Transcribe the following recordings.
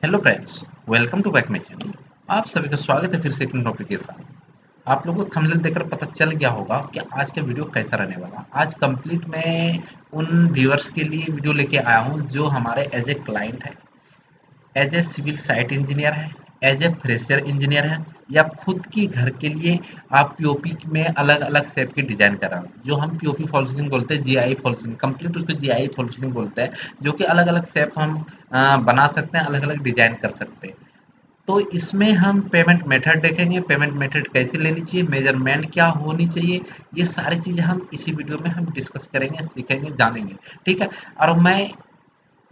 Hello friends, welcome to back my channel. आप सभी का स्वागत है फिर से एक नए टॉपिक के साथ। आप लोगों को थंबनेल देखकर पता चल गया होगा कि आज का वीडियो कैसा रहने वाला है। आज कंप्लीट मैं उन व्यूअर्स के लिए वीडियो लेके आया हूं जो हमारे एज ए क्लाइंट है, as a civil site engineer है, एज ए फ्रेशर इंजीनियर है, या खुद की घर के लिए आप पीओपी में अलग अलग शेप की डिजाइन कर रहा हूँ, जो हम पीओपी फॉल सीलिंग बोलते हैं, जीआई फॉल सीलिंग कंप्लीट उसको जीआई फॉल सीलिंग बोलते हैं, जो कि अलग अलग शेप हम बना सकते हैं, अलग अलग डिजाइन कर सकते हैं। तो इसमें हम पेमेंट मेथड देखेंगे, पेमेंट मेथड कैसे लेनी चाहिए, मेजरमेंट क्या होनी चाहिए, ये सारी चीज़ें हम इसी वीडियो में हम डिस्कस करेंगे, सीखेंगे, जानेंगे। ठीक है। और मैं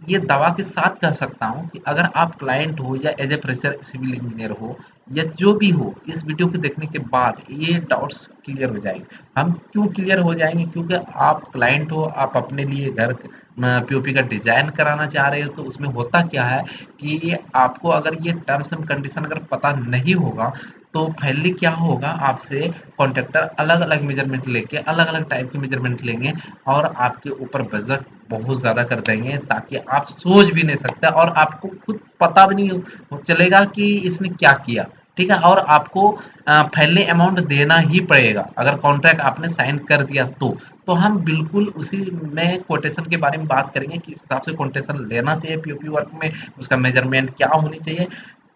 ये दावा के साथ कह सकता हूँ कि अगर आप क्लाइंट हो या as a fresher civil engineer हो या जो भी हो, इस वीडियो को देखने के बाद ये डाउट्स क्लियर हो जाएंगे। हम क्यों क्लियर हो जाएंगे? क्योंकि आप क्लाइंट हो, आप अपने लिए घर पीओपी का डिजाइन कराना चाह रहे हो। तो उसमें होता क्या है कि आपको अगर ये टर्म्स एंड कंडीशन अगर पता नहीं होगा तो पहले क्या होगा, आपसे कॉन्ट्रैक्टर अलग अलग मेजरमेंट लेके अलग अलग टाइप के मेजरमेंट लेंगे और आपके ऊपर बजट बहुत ज़्यादा कर देंगे, ताकि आप सोच भी नहीं सकते और आपको खुद पता भी नहीं चलेगा कि इसने क्या किया। ठीक है। और आपको पहले अमाउंट देना ही पड़ेगा अगर कॉन्ट्रैक्ट आपने साइन कर दिया तो हम बिल्कुल उसी में कोटेशन के बारे में बात करेंगे, किस हिसाब से कोटेशन लेना चाहिए पीओपी वर्क में, उसका मेजरमेंट क्या होनी चाहिए।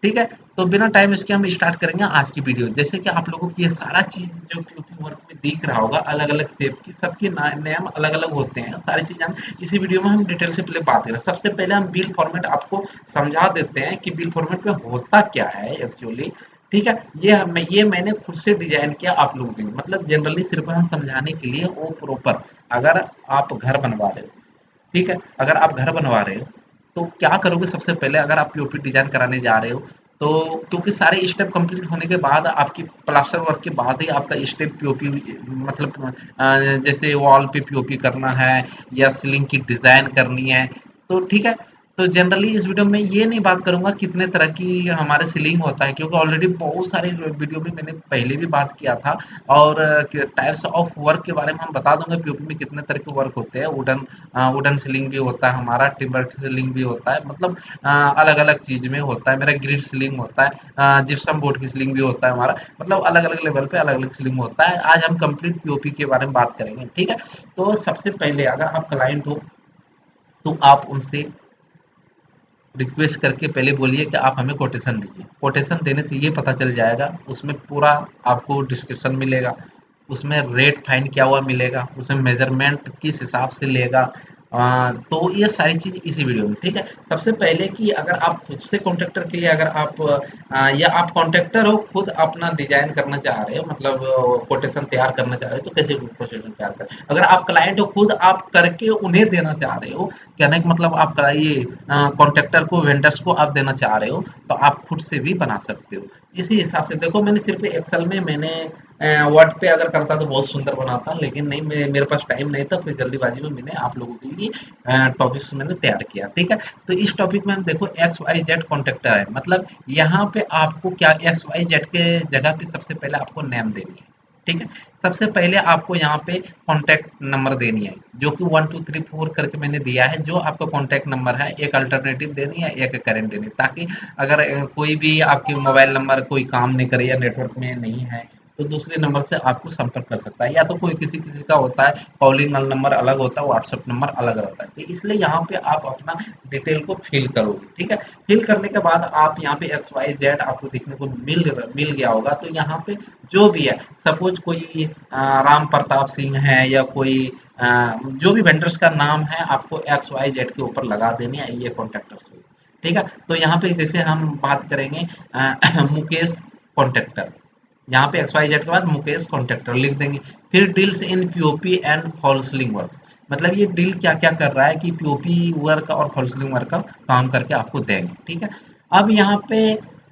ठीक है। तो बिना टाइम इसके हम स्टार्ट करेंगे आज की वीडियो। जैसे कि आप लोगों को ये सारा चीज जो पीओपी वर्क में दिख रहा होगा, अलग अलग शेप की, सबके नेम अलग अलग होते हैं, सारी चीजें हम इसी वीडियो में हम डिटेल से पहले बात करें। सबसे पहले हम बिल फॉर्मेट आपको समझा देते हैं कि बिल फॉर्मेट में होता क्या है एक्चुअली। ठीक है। ये मैंने खुद से डिजाइन किया आप लोगों के लिए, मतलब जनरली सिर्फ हम समझाने के लिए वो प्रॉपर। अगर आप घर बनवा रहे हो, ठीक है, अगर आप घर बनवा रहे हो तो क्या करोगे? सबसे पहले अगर आप पीओपी डिजाइन कराने जा रहे हो तो क्योंकि सारे स्टेप कंप्लीट होने के बाद आपकी प्लास्टर वर्क के बाद ही आपका स्टेप पीओपी, मतलब जैसे वॉल पे पीओपी करना है या सीलिंग की डिजाइन करनी है। तो ठीक है। तो जनरली इस वीडियो में ये नहीं बात करूंगा कितने तरह की हमारे सीलिंग होता है, क्योंकि ऑलरेडी बहुत सारे वीडियो में मैंने पहले भी बात किया था। और टाइप्स ऑफ वर्क के बारे में हम बता दूंगा पीओपी में कितने तरह के वर्क होते हैं। वुडन सीलिंग भी होता है हमारा, टिम्बर सीलिंग भी होता है, मतलब अलग अलग चीज में होता है। मेरा ग्रिड सीलिंग होता है, जिप्सम बोर्ड की सीलिंग भी होता है हमारा, मतलब अलग अलग लेवल पे अलग अलग सीलिंग होता है। आज हम कंप्लीट पीओपी के बारे में बात करेंगे। ठीक है। तो सबसे पहले अगर आप क्लाइंट हो तो आप उनसे रिक्वेस्ट करके पहले बोलिए कि आप हमें कोटेशन दीजिए। कोटेशन देने से ये पता चल जाएगा, उसमें पूरा आपको डिस्क्रिप्शन मिलेगा, उसमें रेट फाइन क्या हुआ मिलेगा, उसमें मेजरमेंट किस हिसाब से लेगा। तो ये सारी चीज इसी वीडियो में। ठीक है। सबसे पहले कि अगर आप खुद से कॉन्ट्रैक्टर के लिए, अगर आप या आप कॉन्ट्रैक्टर हो, खुद अपना डिजाइन करना चाह रहे हो, मतलब कोटेशन तैयार करना चाह रहे हो, तो कैसे कोटेशन तैयार करें? अगर आप क्लाइंट हो, खुद आप करके उन्हें देना चाह रहे हो, कहने का मतलब आप ये कॉन्ट्रैक्टर को, वेंडर्स को आप देना चाह रहे हो, तो आप खुद से भी बना सकते हो। इसी हिसाब से देखो, मैंने सिर्फ एक्सेल में मैंने वर्ड पे अगर करता तो बहुत सुंदर बनाता, लेकिन नहीं, मेरे पास टाइम नहीं था, फिर जल्दीबाजी में मैंने आप लोगों के लिए टॉपिक्स मैंने तैयार किया। ठीक है। तो इस टॉपिक में हम देखो एक्स वाई जेड कॉन्ट्रैक्टर है, मतलब यहाँ पे आपको क्या एक्स वाई जेड के जगह पे सबसे पहले आपको नेम देनी है। ठीक है। सबसे पहले आपको यहाँ पे कॉन्टैक्ट नंबर देनी है, जो कि 1 2 3 4 करके मैंने दिया है। जो आपका कॉन्टैक्ट नंबर है, एक अल्टरनेटिव देनी है, एक करेंट देनी है, ताकि अगर कोई भी आपके मोबाइल नंबर कोई काम नहीं करे या नेटवर्क में नहीं है तो दूसरे नंबर से आपको संपर्क कर सकता है। या तो कोई किसी किसी का होता है कॉलिंग नंबर अलग होता है, व्हाट्सएप नंबर अलग रहता है, तो इसलिए यहाँ पे आप अपना डिटेल को फिल करोगे। ठीक है। फिल करने के बाद आप यहाँ पे एक्स वाई जेड आपको देखने को मिल गया होगा। तो यहाँ पे जो भी है, सपोज कोई राम प्रताप सिंह है या कोई जो भी वेंडर्स का नाम है, आपको एक्स वाई जेड के ऊपर लगा देने हैं ये कॉन्ट्रैक्टर्स। ठीक है। तो यहाँ पे जैसे हम बात करेंगे मुकेश कॉन्ट्रैक्टर, यहाँ पे एक्स वाई जेड के बाद मुकेश कॉन्ट्रैक्टर लिख देंगे। फिर deals in POP and fall ceiling works, मतलब ये डील क्या क्या कर रहा है कि पीओपी वर्क और फॉल सीलिंग वर्क का काम करके आपको देंगे। ठीक है। अब यहाँ पे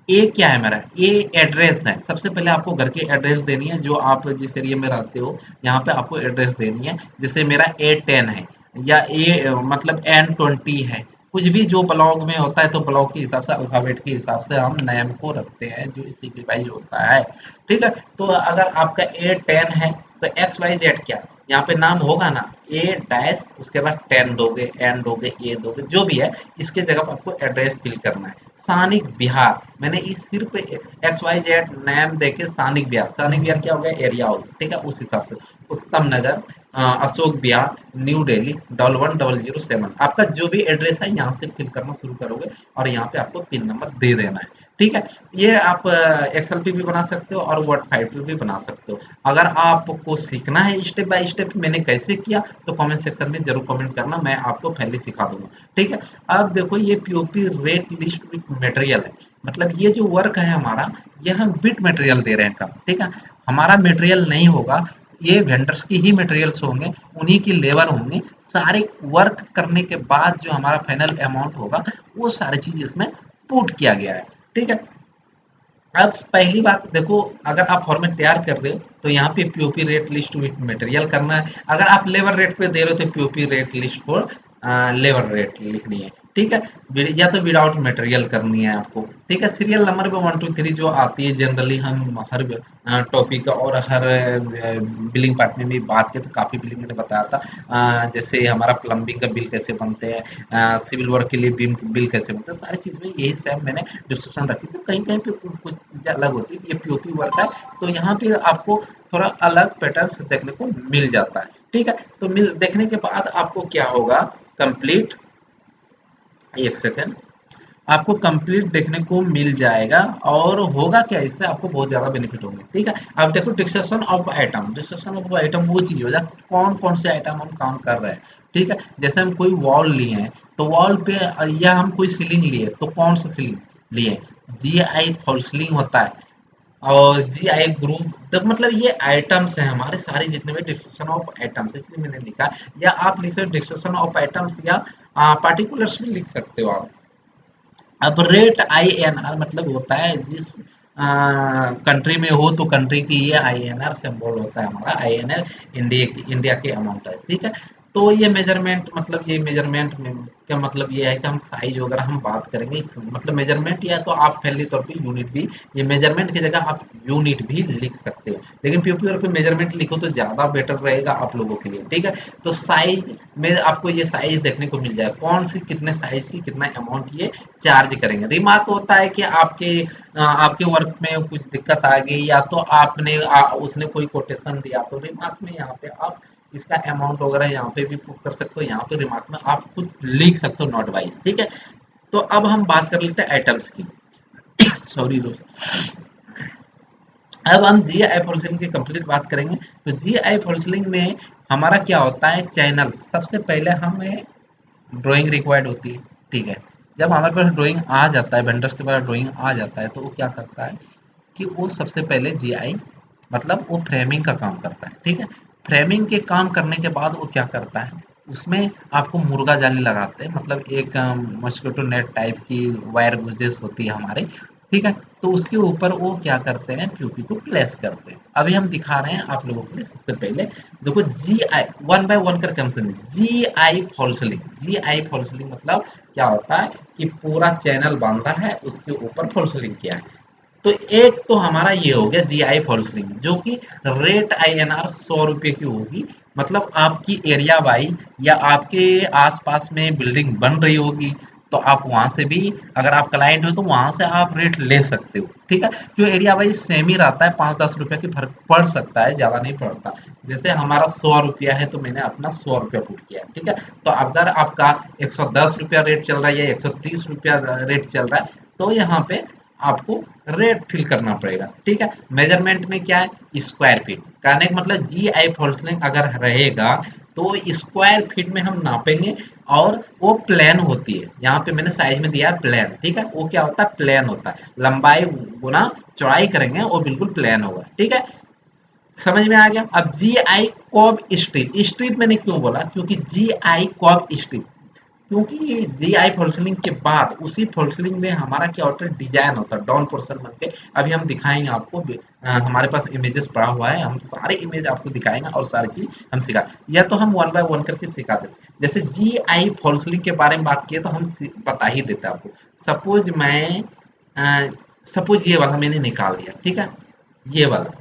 ए क्या है मेरा, ए एड्रेस है। सबसे पहले आपको घर की एड्रेस देनी है, जो आप जिस एरिया में रहते हो, यहाँ पे आपको एड्रेस देनी है। जैसे मेरा A10 है या मतलब N20 है, कुछ भी जो ब्लॉक में होता है तो ब्लॉक के हिसाब से, अल्फाबेट के हिसाब से हम नेम को रखते हैं, जो सिग्निफाई होता है। ठीक है। तो अगर आपका A10 है तो एक्स वाई जेड क्या, यहाँ पे नाम होगा ना, ए डैश उसके बाद 10 दोगे, एन दोगे, ए दोगे, जो भी है इसके जगह पर आपको एड्रेस फिल करना है। सानिक बिहार, मैंने इस सिर्फ एक्स वाई जेड नेम देके सानिक बिहार, सानिक बिहार क्या हो गया, एरिया हो गया, ठीक है, उस हिसाब से उत्तम नगर, अशोक विहार, न्यू दिल्ली 11007, आपका जो भी एड्रेस है यहाँ से फिल करना शुरू करोगे और यहाँ पे आपको पिन नंबर दे देना है। ठीक है, ये आप एक्सेल पे भी बना सकते हो और वर्ड फाइल पे भी बना सकते हो। अगर आपको सीखना है स्टेप बाय स्टेप मैंने कैसे किया तो कमेंट सेक्शन में जरूर कमेंट करना, मैं आपको पहले सिखा दूंगा। ठीक है, अब देखो ये POP rate list with material है, मतलब ये जो वर्क है हमारा, ये हम बिट मटेरियल दे रहे हैं कम। ठीक है, हमारा मटेरियल नहीं होगा, ये वेंडर्स की ही मटेरियल्स होंगे, उन्हीं की लेबर होंगे, सारे वर्क करने के बाद जो हमारा फाइनल अमाउंट होगा वो सारी चीज इसमें पुट किया गया है। ठीक है, अब पहली बात देखो, अगर आप फॉर्मेट तैयार कर रहे हो तो यहाँ पे POP rate list with material करना है, अगर आप लेबर रेट पे दे रहे हो तो POP rate list for labour rate लिखनी है। ठीक है, या तो विदाउट मटेरियल करनी है आपको। ठीक है, सीरियल नंबर पे 1 2 3 जो आती है जनरली, हम हर टॉपिक और हर बिलिंग पार्ट में भी बात की तो काफ़ी बिलिंग मैंने बताया था। जैसे हमारा प्लम्बिंग का बिल कैसे बनते हैं, सिविल वर्क के लिए बिल कैसे बनते हैं, सारी चीज़ में यही सेम मैंने डिस्क्रिप्शन रखी थी। कहीं कहीं पे कुछ चीज़ें अलग होती है, ये पीओपी वर्क है तो यहाँ पे आपको थोड़ा अलग पैटर्न्स देखने को मिल जाता है। ठीक है, तो मिल देखने के बाद आपको क्या होगा, कंप्लीट, एक सेकेंड, आपको कंप्लीट देखने को मिल जाएगा और होगा क्या, इससे आपको बहुत ज्यादा बेनिफिट होंगे। ठीक है, अब देखो discussion of item, discussion of item वो चीज हो जाए कौन कौन से आइटम हम काम कर रहे हैं। ठीक है, जैसे हम कोई वॉल लिए हैं तो वॉल पे, या हम कोई सीलिंग लिए तो कौन सा सीलिंग लिए, जी आई फॉल सीलिंग होता है और जी आई ग्रुप, तो मतलब ये आइटम्स हैं हमारे सारे जितने भी डिस्कशन ऑफ आइटम्स, इसलिए मैंने लिखा। या आप लिख सकते हो डिस्कशन ऑफ आइटम्स, या पार्टिकुलर्स भी लिख सकते हो आप। अब रेट आई एन आर मतलब होता है जिस कंट्री में हो तो कंट्री की ये आई एन आर सिंबल होता है, हमारा आई एन आर इंडिया के अमाउंट है। ठीक है, तो ये मेजरमेंट, मतलब ये मेजरमेंट में क्या मतलब ये है कि हम साइज वगैरह हम बात करेंगे, मतलब मेजरमेंट, या तो आप फैमिली तौर पे यूनिट भी, ये मेजरमेंट की जगह आप यूनिट भी लिख सकते हो, लेकिन पीओपी पे मेजरमेंट लिखो तो ज़्यादा बेटर रहेगा आप लोगों के लिए। ठीक है, तो साइज में आपको ये साइज देखने को मिल जाए, कौन सी कितने साइज की कितना अमाउंट ये चार्ज करेंगे। रिमार्क होता है कि आपके वर्क में कुछ दिक्कत आ गई, या तो उसने कोई कोटेशन दिया तो रिमार्क में यहाँ पे आप इसका अमाउंट वगैरह यहाँ पे भी पुट कर सकते हो, यहाँ पे रिमार्क में आप कुछ लिख सकते हो नोट वाइज। ठीक है, तो अब हम बात कर लेते हैं आइटम्स की। सॉरी दोस्त, अब हम जी आई फॉल सीलिंग की कंप्लीट बात करेंगे। तो जी आई फॉल सीलिंग में हमारा क्या होता है, चैनल्स, सबसे पहले हमें ड्राइंग रिक्वायर्ड होती है। ठीक है, जब हमारे पास ड्राइंग आ जाता है, वेंडर्स के पास ड्राइंग आ जाता है तो वो क्या करता है कि वो सबसे पहले जीआई, मतलब वो फ्रेमिंग का काम करता है। ठीक है, फ्रेमिंग के काम करने के बाद वो क्या करता है, उसमें आपको मुर्गा जाली लगाते हैं, मतलब एक मस्किटो नेट टाइप की वायर गुजेस होती है हमारे। ठीक है, तो उसके ऊपर वो क्या करते हैं, पीओपी को प्लेस करते हैं। अभी हम दिखा रहे हैं आप लोगों के लिए। सबसे पहले देखो G I, one by one करके हम समझें। G I fall ceiling, G I fall ceiling मतलब क्या होता है कि पूरा चैनल बांधा है, उसके ऊपर फॉल सीलिंग किया है। तो एक तो हमारा ये हो गया जी आई फॉल सीलिंग, जो कि रेट आई एन आर 100 रुपये की होगी, मतलब आपकी एरिया वाइज या आपके आसपास में बिल्डिंग बन रही होगी तो आप वहां से भी, अगर आप क्लाइंट हो तो वहां से आप रेट ले सकते हो। ठीक है, जो एरिया वाइज सेम ही रहता है, 5-10 रुपए की फर्क पड़ सकता है, ज्यादा नहीं पड़ता। जैसे हमारा 100 रुपया है तो मैंने अपना 100 रुपया पुट किया। ठीक है, तो अगर आपका 110 रुपया रेट चल रहा है या 130 रुपया रेट चल रहा है तो यहाँ पे आपको रेट फिल करना पड़ेगा। ठीक है, मेजरमेंट में क्या है, स्क्वायर फीट, कहने का मतलब जी आई फॉल्सलिंग अगर रहेगा तो स्क्वायर फीट में हम नापेंगे, और वो प्लेन होती है, यहाँ पे मैंने साइज में दिया है प्लेन। ठीक है, वो क्या होता है, प्लेन होता है, लंबाई गुना चौड़ाई करेंगे वो बिल्कुल प्लेन होगा। ठीक है, समझ में आ गया। अब जी आई कॉब स्ट्रिप, स्ट्रिप मैंने क्यों बोला, क्योंकि जी आई कॉब स्ट्रिप, क्योंकि जी आई फॉल्सलिंग के बाद उसी फॉल्सलिंग में हमारा क्या होता है, डिजाइन होता है डाउन पोर्शन बन के। अभी हम दिखाएंगे आपको, हमारे पास इमेजेस पड़ा हुआ है, हम सारे इमेज आपको दिखाएंगे और सारी चीज हम सिखा, या तो हम वन बाय वन करके सिखा देते। जैसे जी आई फॉल्सलिंग के बारे में बात किए तो हम बता ही देते आपको। सपोज मैं, सपोज ये वाला मैंने निकाल लिया। ठीक है, ये वाला,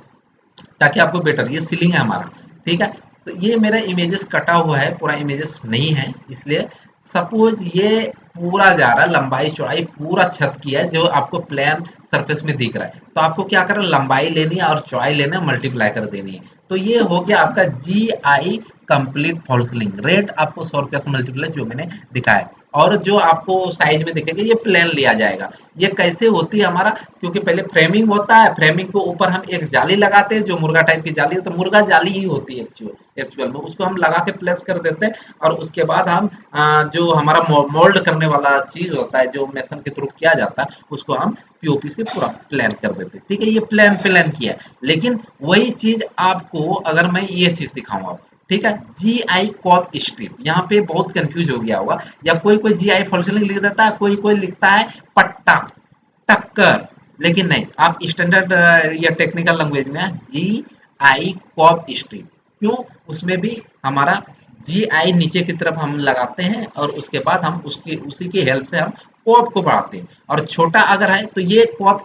ताकि आपको बेटर, ये सीलिंग है हमारा। ठीक है, तो ये मेरा इमेजेस कटा हुआ है, पूरा इमेजेस नहीं है, इसलिए सपोज ये पूरा जा रहा है, लंबाई चौड़ाई पूरा छत की है जो आपको प्लेन सरफेस में दिख रहा है, तो आपको क्या करना, लंबाई लेनी है और चौड़ाई लेना है, मल्टीप्लाई कर देनी है। तो ये हो गया आपका G I complete false link. Rate आपको 100 रुपया से मल्टीप्लाई जो मैंने दिखाया, और जो आपको साइज में दिखेगा ये प्लेन लिया जाएगा। ये कैसे होती है हमारा, क्योंकि पहले फ्रेमिंग होता है, फ्रेमिंग के ऊपर हम एक जाली लगाते हैं जो मुर्गा टाइप की जाली है, तो मुर्गा जाली ही होती है एक्चुअल में, उसको हम लगा के प्लेस कर देते हैं, और उसके बाद हम जो हमारा मोल्ड करने वाला चीज होता है जो मेसन के थ्रू किया जाता है, उसको हम पीओपी से पूरा प्लान कर देते हैं। ठीक है, ये प्लान किया है, लेकिन वही चीज आपको अगर मैं ये चीज दिखाऊंगा, ठीक है, जी आई कॉप स्ट्रिप, यहाँ पे बहुत कंफ्यूज हो गया होगा, या कोई कोई जी आई फॉल्स लिंक लिख देता है, कोई कोई लिखता है पट्टा टक्कर, लेकिन नहीं, आप स्टैंडर्ड या टेक्निकल लैंग्वेज में जी आई कॉप स्ट्रिप, क्यों, उसमें भी हमारा जी आई नीचे की तरफ हम लगाते हैं, और उसके बाद हम उसकी उसी की हेल्प से हम कॉप को बढ़ाते हैं, और छोटा अगर है तो ये कॉप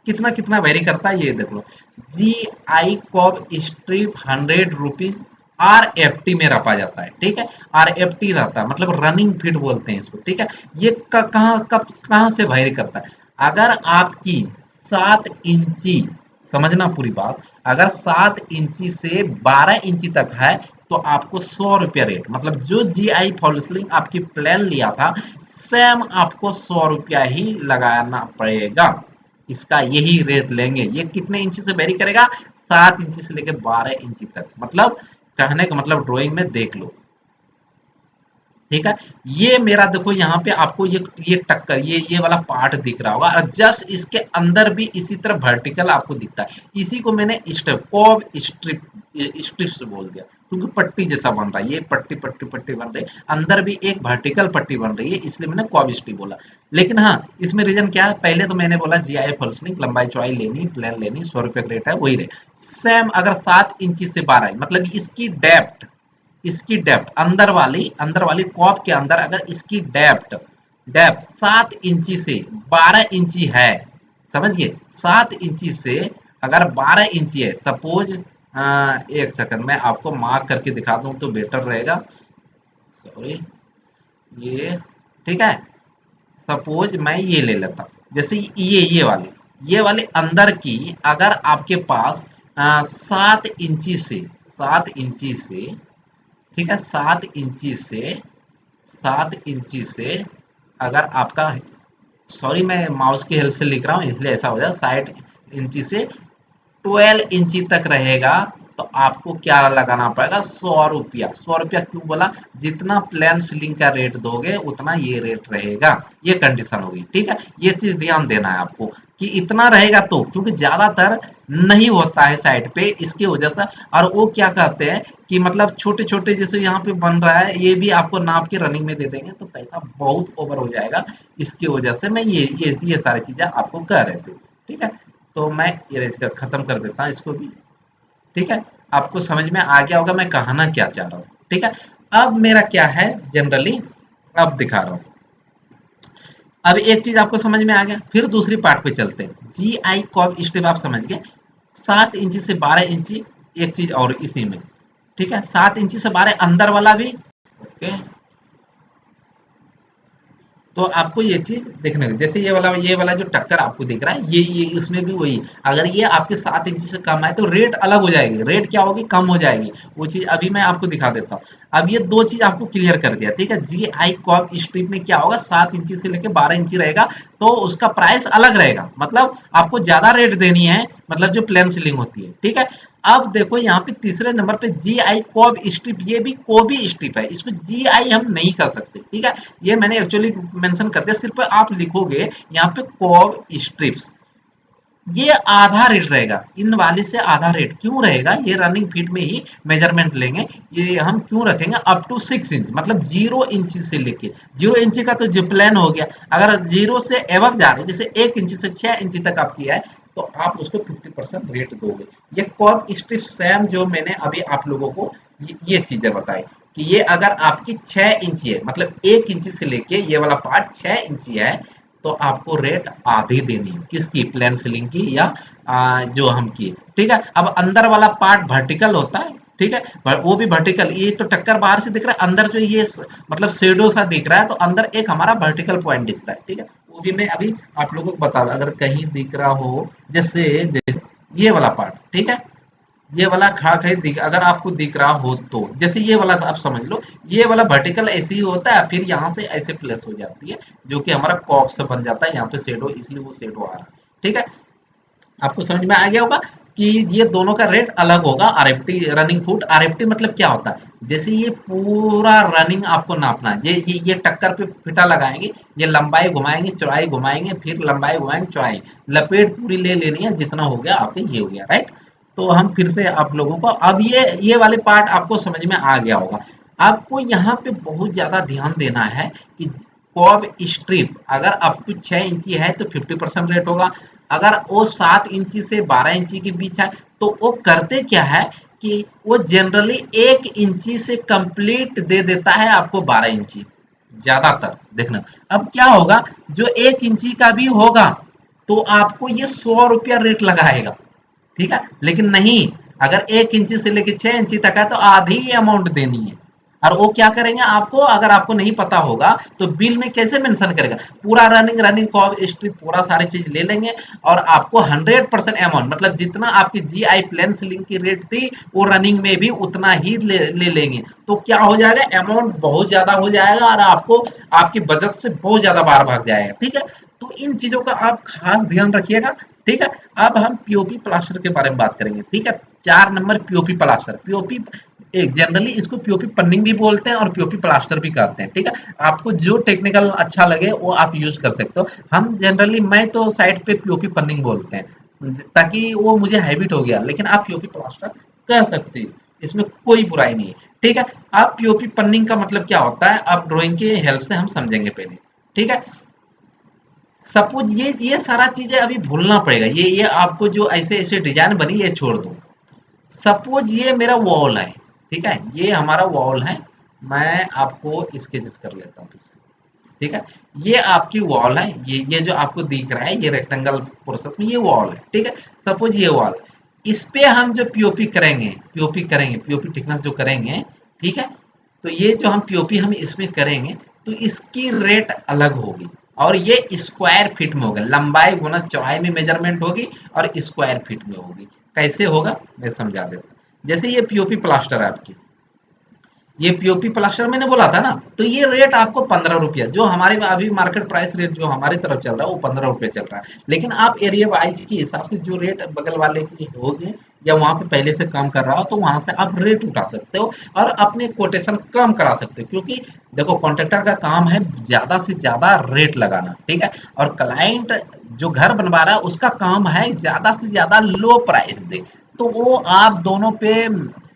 कितना कितना वेरी करता है, ये देख लो, G I cop strip 100 rupees R F T में रखा जाता है। ठीक है, आर एफ टी रहता है, मतलब रनिंग फीट बोलते हैं इसको। ठीक है, ये कहाँ कब कहाँ से वेरी करता है, अगर आपकी 7 इंची, समझना पूरी बात, अगर 7 इंची से 12 इंची तक है तो आपको 100 रुपया रेट, मतलब जो जी आई फॉल्सलिंग आपकी प्लान लिया था सेम आपको 100 रुपया ही लगाना पड़ेगा, इसका यही रेट लेंगे। ये कितने इंची से वेरी करेगा, 7 इंची से लेकर 12 इंची तक, मतलब कहने का मतलब ड्राइंग में देख लो। ठीक है, ये मेरा देखो यहाँ पे आपको ये टक्कर, ये वाला पार्ट दिख रहा होगा, और जस्ट इसके अंदर भी इसी तरह वर्टिकल आपको दिखता है, इसी को मैंने स्ट्रिप कॉब स्ट्रिप्स बोल दिया, क्योंकि पट्टी जैसा बन रहा है, ये पट्टी पट्टी पट्टी बन रही है, अंदर भी एक वर्टिकल पट्टी बन रही है, इसलिए मैंने कॉब स्ट्रिप बोला। लेकिन हाँ, इसमें रीजन क्या है, पहले तो मैंने बोला जी आई फॉल्स लिंक, लंबाई चौड़ाई लेनी, प्लान लेनी, 100 रुपये का रेट है, वही रेट सेम। अगर 7 इंची से 12, मतलब इसकी डेप्थ अंदर वाली कॉप के अंदर अगर इसकी डेप्थ 7 इंची से 12 इंची है, समझिए 7 इंची से अगर 12 इंची है, सपोज एक सेकंड में आपको मार्क करके दिखा दूं तो बेटर रहेगा, सॉरी, ये ठीक है, सपोज मैं ये ले लेता हूं, जैसे ये वाले अंदर की अगर आपके पास 7 इंची से ठीक है, 7 इंची से अगर आपका, सॉरी मैं माउस की हेल्प से लिख रहा हूँ इसलिए ऐसा हो जाए, 60 इंची से 12 इंची तक रहेगा, तो आपको क्या लगाना पड़ेगा, 100 रुपया। 100 रुपया क्यों बोला, जितना प्लान सीलिंग का रेट दोगे उतना ये रेट रहेगा, ये कंडीशन होगी। ठीक है, ये चीज ध्यान देना है आपको कि इतना रहेगा, तो क्योंकि ज्यादातर नहीं होता है साइड पे, इसकी वजह से। और वो क्या कहते हैं कि मतलब छोटे छोटे जैसे यहाँ पे बन रहा है, ये भी आपको नाप के रनिंग में दे देंगे तो पैसा बहुत ओवर हो जाएगा, इसकी वजह से मैं ये सारी चीजें आपको कह रहे थे। ठीक है, तो मैं इरेज कर खत्म कर देता हूँ इसको भी। ठीक है, आपको समझ में आ गया होगा मैं कहना क्या चाह रहा हूँ। ठीक है, अब मेरा क्या है जनरली, अब दिखा रहा हूँ। अब एक चीज आपको समझ में आ गया, फिर दूसरी पार्ट पे चलते हैं। जी आई कॉब स्टेप आप समझ गए, 7 इंची से 12 इंची, एक चीज और इसी में, ठीक है, 7 इंची से 12 अंदर वाला भी, ओके, तो आपको ये चीज देखने को, जैसे ये वाला जो टक्कर आपको दिख रहा है, ये इसमें भी वही, अगर ये आपके 7 इंची से कम है तो रेट अलग हो जाएगी, रेट क्या होगी, कम हो जाएगी, वो चीज अभी मैं आपको दिखा देता हूँ। अब ये दो चीज आपको क्लियर कर दिया। ठीक है, जी आई कॉप स्ट्रिप में क्या होगा, 7 इंची से लेकर 12 इंची रहेगा, तो उसका प्राइस अलग रहेगा, मतलब आपको ज्यादा रेट देनी है, मतलब जो प्लेन सीलिंग होती है। ठीक है, अब देखो यहाँ पे तीसरे नंबर पे जी आई कॉब स्ट्रिप, ये भी कोबी स्ट्रिप है, इसको जी आई हम नहीं कर सकते। ठीक है, ये मैंने एक्चुअली मेंशन कर दिया, सिर्फ आप लिखोगे यहाँ पे कॉब स्ट्रिप्स, ये आधा रेट रहेगा, इन वाले से आधा रेट क्यों रहेगा, ये रनिंग फीट में ही मेजरमेंट लेंगे, ये हम क्यों रखेंगे अप टू 6 इंच, मतलब 0 इंची से लेके 0 इंची का तो जो प्लान हो गया, अगर 0 से एबव जा रहे हैं, जैसे 1 इंची से 6 इंची तक आप किया है, तो आप उसको 50% रेट दोगे। ये कॉब स्ट्रिप सैम जो मैंने अभी आप लोगों को ये चीजें बताई कि ये अगर आपकी 6 इंची है, मतलब 1 इंची से लेके ये वाला पार्ट 6 इंची है, तो आपको रेट आधी देनी है, किसकी, प्लेन सीलिंग की, या जो हम की। ठीक है, अब अंदर वाला पार्ट वर्टिकल होता है, ठीक है, वो भी वर्टिकल। ये तो टक्कर बाहर से दिख रहा है, अंदर जो ये मतलब शेडो सा दिख रहा है, तो अंदर एक हमारा वर्टिकल पॉइंट दिखता है। ठीक है, वो भी मैं अभी आप लोगों को बता दूं, अगर कहीं दिख रहा हो, जैसे जैसे ये वाला पार्ट, ठीक है, ये वाला खा कहीं दिख, अगर आपको दिख रहा हो तो जैसे ये वाला आप समझ लो, ये वाला वर्टिकल ऐसे ही होता है, फिर यहाँ से ऐसे प्लेस हो जाती है, जो कि हमारा कॉप से बन जाता है, यहाँ पे शेडो, इसलिए वो शेडो आ रहा है। ठीक है, आपको समझ में आ गया होगा कि ये दोनों का रेट अलग होगा। आरएफटी रनिंग फुट, आरएफटी मतलब क्या होता है, जैसे ये पूरा रनिंग आपको नापना है, ये टक्कर पे फिटा लगाएंगे, ये लंबाई घुमाएंगे, चौड़ाई घुमाएंगे, फिर लंबाई घुमाएंगे, चौड़ाई, लपेट पूरी ले लेनी है, जितना हो गया आपके ये हो गया, राइट। तो हम फिर से आप लोगों को अब ये वाले पार्ट आपको समझ में आ गया होगा। आपको यहाँ पे बहुत ज्यादा ध्यान देना है कि कॉब स्ट्रिप अगर अप टू 6 इंची है तो 50% रेट होगा, अगर वो 7 इंची से 12 इंची के बीच है तो वो करते क्या है कि वो जनरली 1 इंची से कंप्लीट दे देता है आपको 12 इंची, ज्यादातर देखना। अब क्या होगा, जो 1 इंची का भी होगा तो आपको ये 100 रुपया रेट लगाएगा, ठीक है, लेकिन नहीं, अगर 1 इंची से लेकर 6 इंची तक है तो आधी ही अमाउंट देनी है। और वो क्या करेंगे आपको, अगर आपको नहीं पता होगा तो बिल में कैसे मेंशन करेगा, पूरा रनिंग रनिंग कॉब स्ट्रिप पूरा सारी चीज ले लेंगे, और आपको 100% अमाउंट, मतलब जितना आपकी जीआई प्लेन सीलिंग की रेट थी वो रनिंग में भी उतना ही ले लेंगे। तो क्या हो जाएगा, अमाउंट बहुत ज्यादा हो जाएगा और आपको आपकी बजट से बहुत ज्यादा बाहर भाग जाएगा। ठीक है, तो इन चीजों का आप खास ध्यान रखिएगा। ठीक है, अब हम पीओपी प्लास्टर के बारे में बात करेंगे। ठीक है, 4 नंबर पीओपी प्लास्टर, पीओपी एक जनरली इसको पीओपी पन्निंग भी बोलते हैं और पीओपी प्लास्टर भी कहते हैं। ठीक है, आपको जो टेक्निकल अच्छा लगे वो आप यूज कर सकते हो। हम जनरली, मैं तो साइड पे पीओपी पन्निंग बोलते हैं ताकि वो मुझे हैबिट हो गया, लेकिन आप पीओपी प्लास्टर कह सकते हो, इसमें कोई बुराई नहीं है। ठीक है, आप पीओपी पन्निंग का मतलब क्या होता है, आप ड्राइंग के हेल्प से हम समझेंगे पहले। ठीक है, सपोज ये सारा चीजें अभी भूलना पड़ेगा, ये आपको जो ऐसे ऐसे डिजाइन बनी ये छोड़ दो। सपोज ये मेरा वॉल है, ठीक है, ये हमारा वॉल है, मैं आपको स्केचेस कर लेता हूँ फिर से। ठीक है, ये आपकी वॉल है, ये जो आपको दिख रहा है ये रेक्टेंगल प्रोसेस में ये वॉल है। ठीक है, सपोज ये वॉल, इस पे हम जो पीओपी करेंगे, पीओपी थिकनेस जो करेंगे, ठीक है, तो ये जो हम पीओपी हम इसमें करेंगे तो इसकी रेट अलग होगी, और ये स्क्वायर फीट में होगा, लंबाई गुना चौड़ाई में मेजरमेंट होगी और स्क्वायर फीट में होगी। कैसे होगा मैं समझा देता हूँ। जैसे ये पीओपी प्लास्टर है आपकी, ये पीओपी प्लास्टर मैंने बोला था ना, तो ये रेट आपको 15 रुपया, जो हमारे में अभी मार्केट प्राइस रेट जो हमारी तरफ चल रहा है वो 15 रुपये चल रहा है, लेकिन आप एरिया वाइज के हिसाब से जो रेट बगल वाले की होगी या वहां पे पहले से काम कर रहा हो तो वहां से आप रेट उठा सकते हो और अपने कोटेशन कम करा सकते हो, क्योंकि देखो कॉन्ट्रेक्टर का काम है ज्यादा से ज्यादा रेट लगाना। ठीक है, और क्लाइंट जो घर बनवा रहा है उसका काम है ज्यादा से ज्यादा लो प्राइस दे। तो वो आप दोनों पे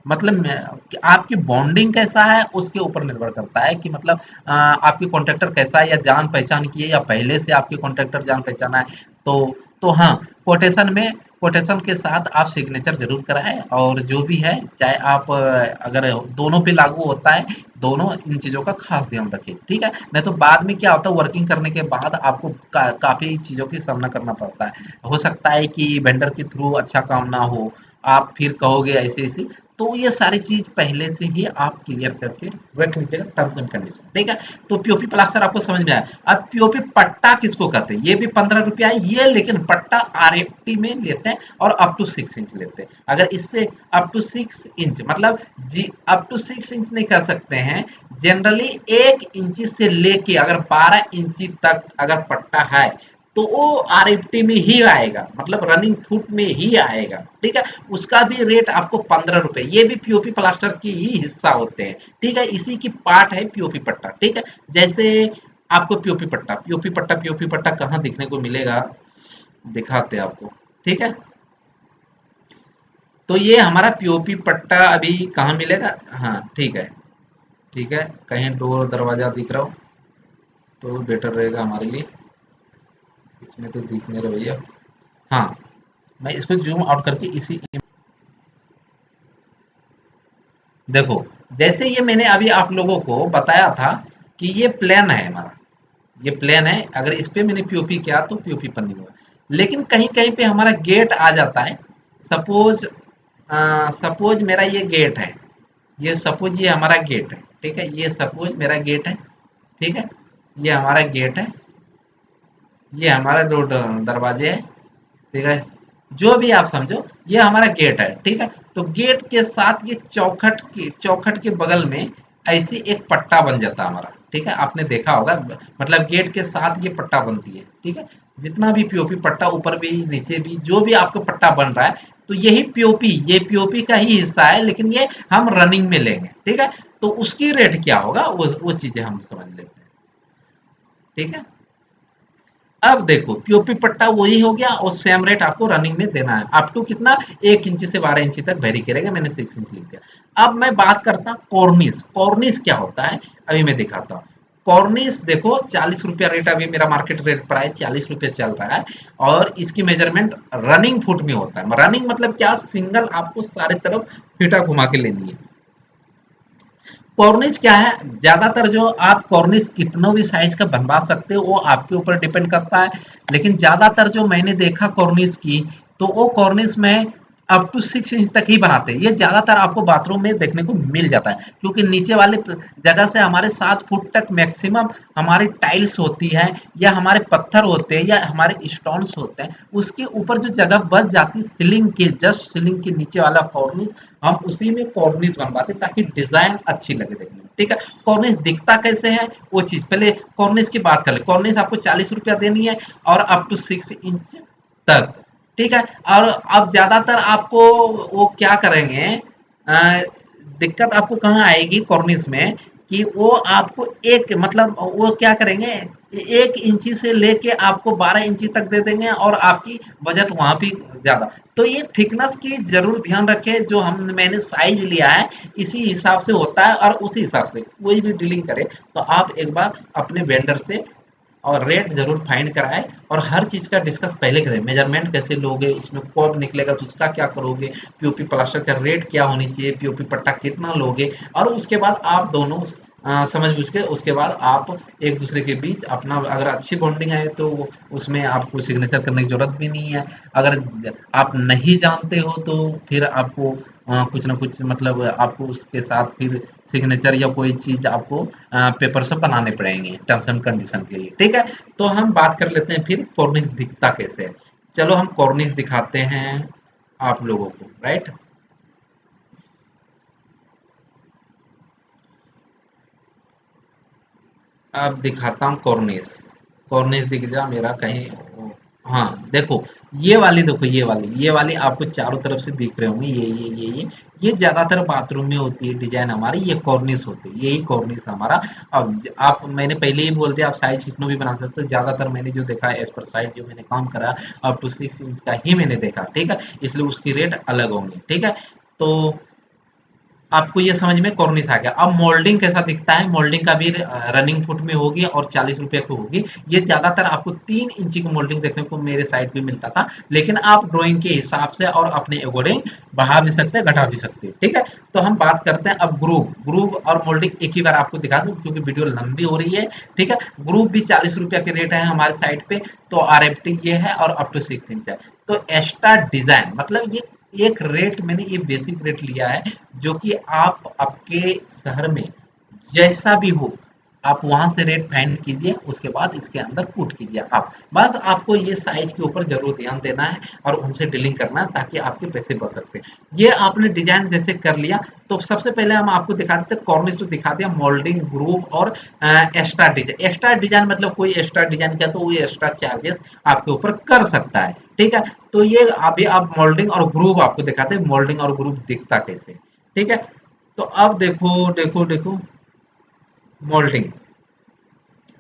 मतलब कि आपकी बॉन्डिंग कैसा है उसके ऊपर निर्भर करता है कि मतलब आपकी कॉन्ट्रैक्टर कैसा है, या जान पहचान की है या पहले से आपकी कॉन्ट्रैक्टर जान पहचान है। तो हाँ, कोटेशन में, कोटेशन के साथ आप सिग्नेचर जरूर कराएं, और जो भी है चाहे आप अगर दोनों पे लागू होता है, दोनों इन चीज़ों का खास ध्यान रखें। ठीक है, नहीं तो बाद में क्या होता है, वर्किंग करने के बाद आपको काफ़ी चीज़ों की सामना करना पड़ता है। हो सकता है कि वेंडर के थ्रू अच्छा काम ना हो, आप फिर कहोगे ऐसे ऐसे, तो ये सारी चीज पहले से ही आप क्लियर करके रख लीजिएगा, टर्म्स एंड कंडीशन। ठीक है, तो पीओपी प्लास्टर आपको समझ में आया। अब पीओपी पट्टा किसको कहते हैं, ये भी 15 रुपया है ये, लेकिन पट्टा आरएफटी में लेते हैं और अप टू 6 इंच लेते हैं। अगर इससे अप टू 6 इंच मतलब जी अप टू 6 इंच नहीं कर सकते हैं, जनरली 1 इंची से लेके अगर 12 इंची तक अगर पट्टा है तो वो आरएफटी में ही आएगा, मतलब रनिंग फुट में ही आएगा। ठीक है, उसका भी रेट आपको 15 रुपए, ये भी पीओपी प्लास्टर की ही हिस्सा होते हैं। ठीक है, इसी की पार्ट है पीओपी पट्टा। ठीक है, जैसे आपको पीओपी पट्टा कहाँ दिखने को मिलेगा, दिखाते हैं आपको। ठीक है, तो ये हमारा पीओपी पट्टा अभी कहाँ मिलेगा, हाँ ठीक है, ठीक है, कहीं डोर दरवाजा दिख रहा हो तो बेटर रहेगा हमारे लिए, इसमें तो दिख नहीं रहा भैया। हाँ, मैं इसको जूम आउट करके इसी, देखो जैसे ये मैंने अभी आप लोगों को बताया था कि ये प्लेन है हमारा, ये प्लेन है, अगर इस पे मैंने पीओपी किया तो पीओपी पन्नी होगा, लेकिन कहीं कहीं पे हमारा गेट आ जाता है। सपोज सपोज मेरा ये गेट है, ये सपोज ये हमारा गेट है, ठीक है, ये सपोज मेरा गेट है, ठीक है, ये हमारा गेट है, ये हमारा जो दरवाजे है, ठीक है, जो भी आप समझो, ये हमारा गेट है, ठीक है। तो गेट के साथ ये चौखट के बगल में ऐसी एक पट्टा बन जाता है हमारा, ठीक है, आपने देखा होगा, मतलब गेट के साथ ये पट्टा बनती है, ठीक है। जितना भी पीओपी पट्टा ऊपर भी नीचे भी जो भी आपका पट्टा बन रहा है, तो यही पीओपी, ये पीओपी का ही हिस्सा है, लेकिन ये हम रनिंग में लेंगे, ठीक है। तो उसकी रेट क्या होगा, वो चीजें हम समझ लेते हैं, ठीक है। अब देखो पीओपी पट्टा वही हो गया और सेम रेट आपको रनिंग में देना है, अप टू कितना, 1 इंच से 12 इंच तक वेरी करेगा, मैंने 6 इंच लिख दिया। अब मैं बात करता हूँ कॉर्निस। कॉर्निस क्या होता है, अभी मैं दिखाता हूँ। कॉर्निस देखो 40 रुपया रेट, अभी मेरा मार्केट रेट प्राइस 40 रुपया चल रहा है, और इसकी मेजरमेंट रनिंग फुट में होता है। रनिंग मतलब क्या, सिंगल आपको सारे तरफ फीटा घुमा के लेनी है। कॉर्निस क्या है, ज्यादातर जो आप कॉर्निस कितना भी साइज का बनवा सकते हो, वो आपके ऊपर डिपेंड करता है, लेकिन ज्यादातर जो मैंने देखा कॉर्निस की, तो वो कॉर्निस में अप टू 6 इंच तक ही बनाते हैं। ये ज्यादातर आपको बाथरूम में देखने को मिल जाता है, क्योंकि नीचे वाले जगह से हमारे 7 फुट तक मैक्सिमम हमारी टाइल्स होती है, या हमारे पत्थर होते हैं, या हमारे स्टोन्स होते हैं, उसके ऊपर जो जगह बच जाती है सीलिंग के, जस्ट सीलिंग के नीचे वाला कॉर्निस, हम उसी में कॉर्निस बनवाते हैं, ताकि डिजाइन अच्छी लगे देखने में, ठीक है। कॉर्निस दिखता कैसे है, वो चीज पहले कॉर्निस की बात कर ले। कॉर्निस आपको 40 रुपया देनी है, और अप टू 6 इंच तक, ठीक है। और अब ज्यादातर आपको वो क्या करेंगे, अ, दिक्कत आपको कहाँ आएगी कॉर्निस में, कि वो आपको एक मतलब वो क्या करेंगे, 1 इंची से लेके आपको 12 इंची तक दे देंगे, और आपकी बजट वहां भी ज्यादा। तो ये थिकनेस की जरूर ध्यान रखें, जो हम मैंने साइज लिया है इसी हिसाब से होता है, और उसी हिसाब से कोई भी डीलिंग करे, तो आप एक बार अपने वेंडर से और रेट जरूर फाइंड कराएं, और हर चीज का डिस्कस पहले करें, मेजरमेंट कैसे लोगे, उसमें कब निकलेगा तो उसका क्या करोगे, पीओपी प्लास्टर का रेट क्या होनी चाहिए, पीओपी पट्टा कितना लोगे, और उसके बाद आप दोनों समझ बूझ के उसके बाद आप एक दूसरे के बीच अपना, अगर अच्छी बॉन्डिंग है तो उसमें आपको सिग्नेचर करने की जरूरत भी नहीं है। अगर आप नहीं जानते हो तो फिर आपको कुछ ना कुछ मतलब आपको उसके साथ फिर सिग्नेचर या कोई चीज आपको पेपर से बनाने पड़ेंगे टर्म्स एंड कंडीशन के लिए, ठीक है। तो हम बात कर लेते हैं फिर कॉर्निस दिखता कैसे है। चलो हम कॉर्निस दिखाते हैं आप लोगों को, राइट। अब दिखाता हूँ कॉर्निस। कॉर्निस दिख जा मेरा कहीं, हाँ देखो, ये वाली आपको चारों तरफ से दिख रहे होंगे, ये ज्यादातर बाथरूम में होती है डिजाइन हमारी, ये कॉर्निस होती है, यही कॉर्निस हमारा। अब आप, मैंने पहले ही बोल दिया, आप साइज कितना भी बना सकते हो, ज्यादातर मैंने जो देखा है एज पर साइज जो मैंने काम करा, अप टू 6 इंच का ही मैंने देखा, ठीक है, इसलिए उसकी रेट अलग होंगी, ठीक है। तो आपको ये समझ में कॉर्निस आ गया। अब मोल्डिंग कैसा दिखता है, मोल्डिंग का भी रनिंग फुट में होगी और 40 रुपये की होगी। ये ज्यादातर आपको 3 इंची की मोल्डिंग देखने को मेरे साइड पे मिलता था, लेकिन आप ड्राइंग के हिसाब से और अपने अकॉर्डिंग बढ़ा भी सकते हैं, घटा भी सकते हैं, ठीक है। तो हम बात करते हैं अब ग्रुव और मोल्डिंग एक ही बार आपको दिखा दूं, क्योंकि वीडियो लंबी हो रही है, ठीक है। ग्रुव भी 40 रुपया के रेट है हमारे साइड पे, तो RFT ये है, और अप टू 6 इंच है। तो एक्स्ट्रा डिजाइन मतलब ये एक रेट मैंने ये बेसिक रेट लिया है, जो कि आप आपके शहर में जैसा भी हो, आप वहां से रेट फाइंड कीजिए, उसके बाद इसके अंदर पुट कीजिए। आप बस आपको ये साइज के ऊपर जरूर ध्यान देना है, और उनसे डीलिंग करना है, ताकि आपके पैसे बच सकते हैं। ये आपने डिजाइन जैसे कर लिया, तो सबसे पहले हम आपको दिखा देते हैं, कॉर्निस तो दिखा दिया, मोल्डिंग, ग्रूव और एक्स्ट्रा डिजाइन। एक्स्ट्रा डिजाइन मतलब कोई एक्स्ट्रा डिजाइन किया तो वो एक्स्ट्रा चार्जेस आपके ऊपर कर सकता है, ठीक है। तो ये अभी आप मोल्डिंग और ग्रूव आपको दिखाते हैं, मोल्डिंग और ग्रूव दिखता कैसे, ठीक है। तो अब देखो देखो देखो, मोल्डिंग,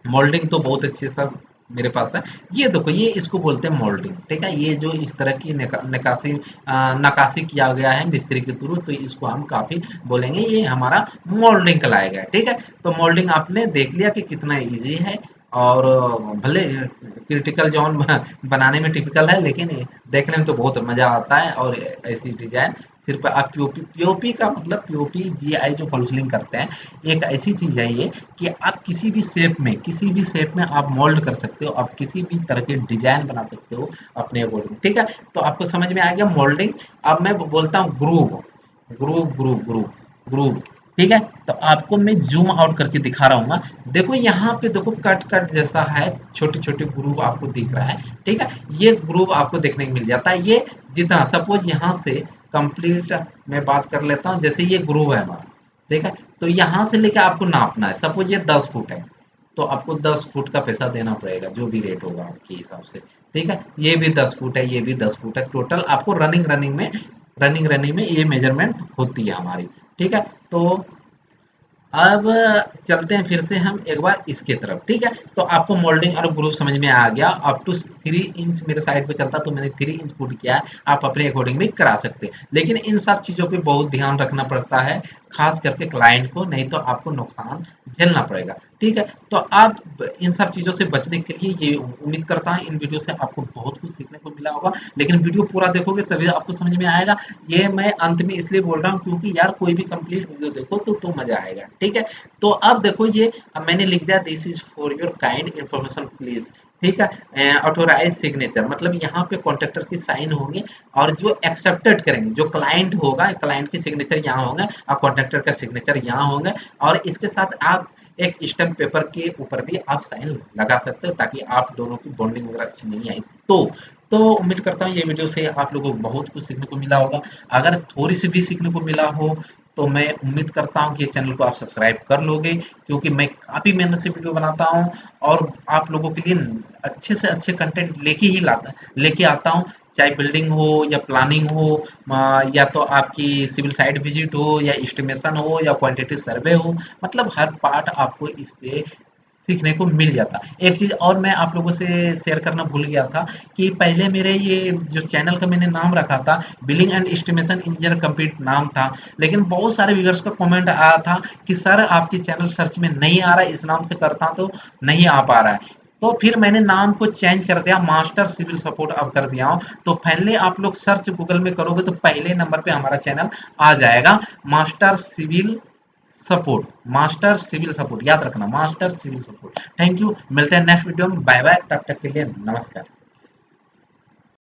मोल्डिंग तो बहुत अच्छे सब मेरे पास है। ये देखो, ये इसको बोलते हैं मोल्डिंग, ठीक है। ये जो इस तरह की नकाशी किया गया है मिस्त्री के थ्रू, तो इसको हम काफी बोलेंगे ये हमारा मोल्डिंग कहलाएगा, ठीक है। तो मोल्डिंग आपने देख लिया कि कितना इजी है। और भले क्रिटिकल जोन बनाने में टिपिकल है, लेकिन देखने में तो बहुत मजा आता है। और ऐसी डिजाइन सिर्फ आप पीओपी पीओपी का मतलब पीओपी जीआई जो फॉल्सलिंग करते हैं, एक ऐसी चीज है ये कि आप किसी भी शेप में आप मोल्ड कर सकते हो, आप किसी भी तरह के डिजाइन बना सकते हो अपने अकॉर्डिंग। ठीक है, तो आपको समझ में आ गया मोल्डिंग। अब मैं बोलता हूँ ग्रूव, ग्रुप। ठीक है, तो आपको मैं जूम आउट करके दिखा रहा हूँ। देखो यहाँ पे, देखो कट कट जैसा है, छोटे छोटे ग्रुप आपको दिख रहा है। ठीक है, ये ग्रुप आपको देखने को मिल जाता है। ये जितना सपोज यहाँ से कंप्लीट मैं बात कर लेता हूँ, जैसे ये ग्रुप है हमारा। ठीक है, तो यहाँ से लेके आपको नापना है। सपोज ये 10 फुट है, तो आपको 10 फुट का पैसा देना पड़ेगा, जो भी रेट होगा आपके हिसाब से। ठीक है, ये भी 10 फुट है, ये भी 10 फुट है, टोटल आपको रनिंग रनिंग में ये मेजरमेंट होती है हमारी। ठीक है, तो अब चलते हैं फिर से हम एक बार इसके तरफ। ठीक है, तो आपको मोल्डिंग और ग्रुप समझ में आ गया। अप टू 3 इंच मेरे साइड पे चलता, तो मैंने 3 इंच पुट किया है। आप अपने अकॉर्डिंग भी करा सकते हैं, लेकिन इन सब चीज़ों पे बहुत ध्यान रखना पड़ता है, खास करके क्लाइंट को, नहीं तो आपको नुकसान झेलना पड़ेगा। ठीक है, तो आप इन सब चीज़ों से बचने के लिए, ये उम्मीद करता हूँ इन वीडियो से आपको बहुत कुछ सीखने को मिला होगा। लेकिन वीडियो पूरा देखोगे तभी आपको समझ में आएगा। ये मैं अंत में इसलिए बोल रहा हूँ क्योंकि यार कोई भी कंप्लीट वीडियो देखो तो मजा आएगा। ठीक है, तो अब देखो ये, अब मैंने लिख दिया this is for your kind information please. ठीक है, ऑथोराइज सिग्नेचर मतलब यहाँ पे कॉन्ट्रैक्टर की साइन होंगे, और जो एक्सेप्टेड करेंगे, जो क्लाइंट होगा, क्लाइंट की सिग्नेचर यहाँ होंगे और कॉन्ट्रैक्टर का सिग्नेचर यहाँ होंगे। और इसके साथ आप एक स्टैम्प पेपर के ऊपर भी आप साइन लगा सकते हो, ताकि आप दोनों की बॉन्डिंग वगैरह अच्छी नहीं आई तो उम्मीद करता हूँ ये वीडियो से आप लोगों को बहुत कुछ सीखने को मिला होगा। अगर थोड़ी सी भी सीखने को मिला हो तो मैं उम्मीद करता हूँ कि इस चैनल को आप सब्सक्राइब कर लोगे, क्योंकि मैं काफ़ी मेहनत से वीडियो बनाता हूँ और आप लोगों के लिए अच्छे से अच्छे कंटेंट लेके आता हूँ। चाहे बिल्डिंग हो या प्लानिंग हो, या तो आपकी सिविल साइट विजिट हो या एस्टिमेशन हो या क्वांटिटी सर्वे हो, मतलब हर पार्ट आपको इससे सीखने को मिल जाता। एक चीज़ और मैं आप लोगों से शेयर करना भूल गया था कि पहले मेरे ये जो चैनल का मैंने नाम रखा था, billing and estimation engineer complete नाम था। लेकिन बहुत सारे व्यूअर्स का कमेंट आया था कि सर आपकी चैनल सर्च में नहीं आ रहा है, इस नाम से करता तो नहीं आ पा रहा है। तो फिर मैंने नाम को चेंज कर दिया, मास्टर सिविल सपोर्ट अब कर दिया हूँ। तो पहले आप लोग सर्च गूगल में करोगे तो पहले नंबर पे हमारा चैनल आ जाएगा, master civil support. Master civil support याद रखना, master civil support. Thank you, मिलते हैं नेक्स्ट वीडियो में। बाय बाय, तब तक के लिए नमस्कार।